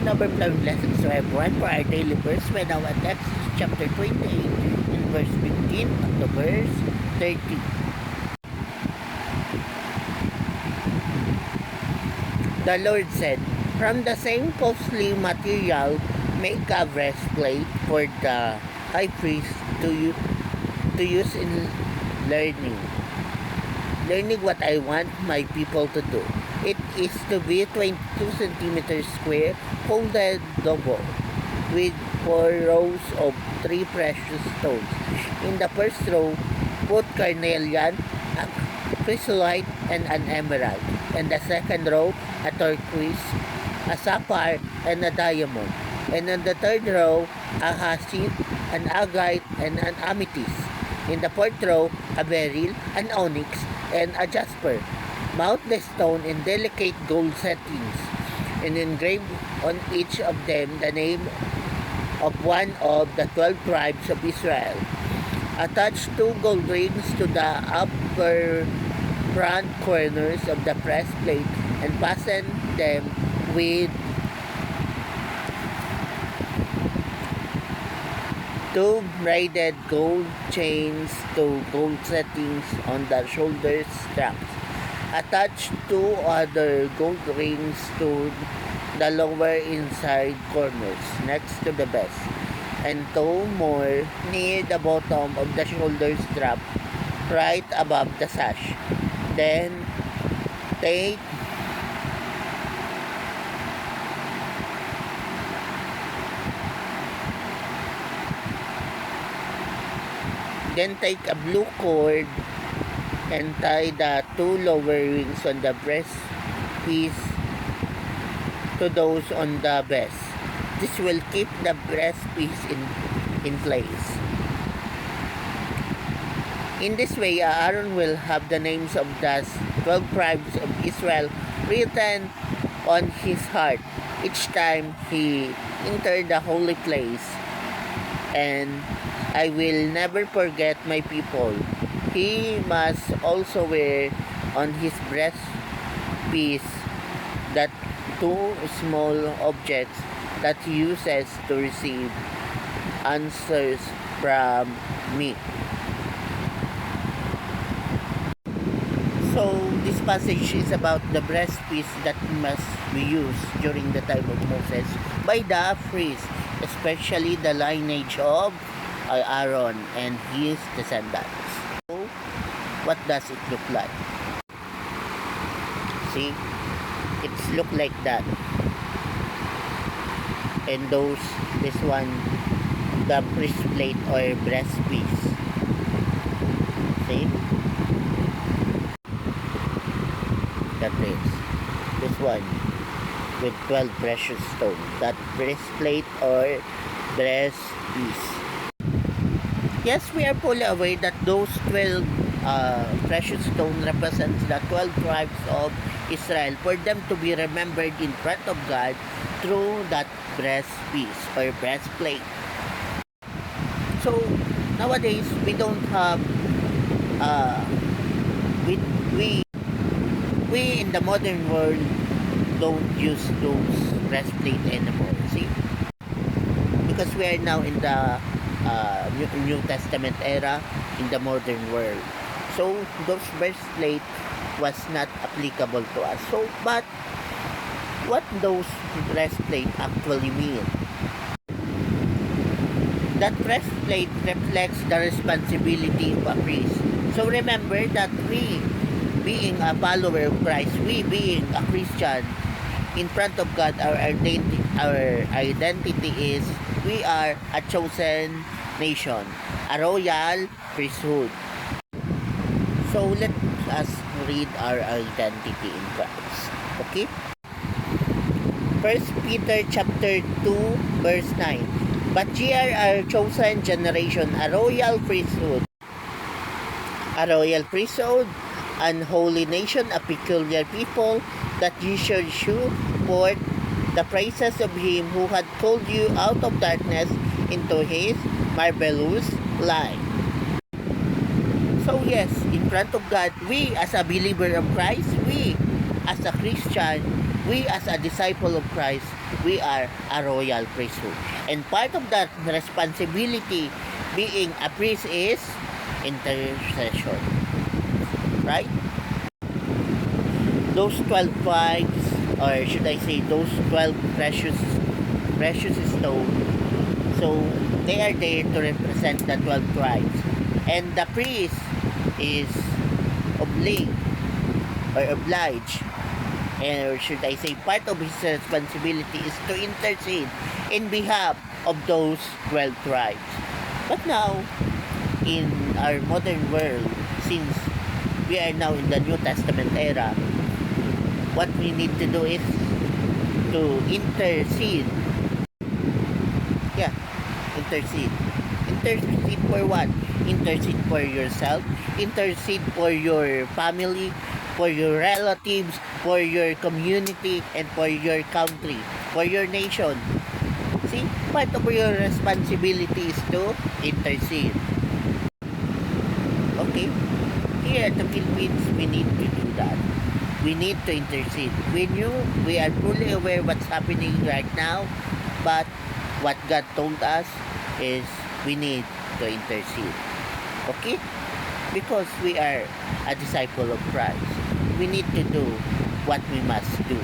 in our planned lessons to everyone for our daily verse. We're now at Exodus chapter 28 in verse 15 up to verse 30. The Lord said, "From the same costly material, make a breastplate for the high priest to use in learning. Learning what I want my people to do. It is to be 22 centimeters square, folded double, with 4 rows of 3 precious stones. In the first row, put carnelian, a chrysolite, and an emerald. In the second row, a turquoise, a sapphire, and a diamond. And in the third row, a jacinth, an agate, and an amethyst. In the fourth row, a beryl, an onyx, and a jasper. Mount the stone in delicate gold settings, and engrave on each of them the name of one of the 12 tribes of Israel. Attach 2 gold rings to the upper front corners of the breastplate and fasten them with 2 braided gold chains to gold settings on the shoulder straps. Attach 2 other gold rings to the lower inside corners next to the vest, and 2 more near the bottom of the shoulder strap right above the sash. Then take a blue cord and tie the 2 lower rings on the breast piece to those on the vest. This will keep the breast piece in place. In this way, Aaron will have the names of the 12 tribes of Israel written on his heart each time he entered the holy place. And I will never forget my people. He must also wear on his breast piece that 2 small objects that he uses to receive answers from me." So this passage is about the breast piece that must be used during the time of Moses by the priest, especially the lineage of Aaron and his descendants. So, what does it look like? See, it's look like that. And this one, the breastplate or breast piece. See, that is this one with 12 precious stones. That breastplate or breast piece. Yes, we are fully aware that those 12 precious stones represents the 12 tribes of Israel, for them to be remembered in front of God through that breast piece or breastplate. So nowadays we don't have we in the modern world don't use those breastplate anymore. See, because we are now in the New Testament era, in the modern world. So those breastplate was not applicable to us. So, but what those breastplate actually mean? That breastplate reflects the responsibility of a priest. So remember that we, being a follower of Christ, we being a Christian, in front of God, our identity is we are a chosen nation, a royal priesthood. So let us read our identity in Christ. Okay? 1 Peter chapter 2 verse 9. "But ye are a chosen generation, a royal priesthood, an holy nation, a peculiar people, that ye should shew forth the praises of him who had called you out of darkness into his marvelous light." So yes, in front of God, we as a believer of Christ, we as a Christian, we as a disciple of Christ, we are a royal priesthood. And part of that responsibility being a priest is intercession. Right? Those 12 tribes, or should I say those 12 precious stones, so they are there to represent the 12 tribes. And the priest is obliged, or should I say part of his responsibility is to intercede in behalf of those 12 tribes. But now, in our modern world, since we are now in the New Testament era, what we need to do is to intercede. Yeah, intercede. Intercede for what? Intercede for yourself, intercede for your family, for your relatives, for your community, and for your country, for your nation. See, part of your responsibility is to intercede. Okay? Here at the Philippines, we need to do that. We need to intercede. We are fully aware what's happening right now, but what God told us is we need to intercede. Okay? Because we are a disciple of Christ. We need to do what we must do.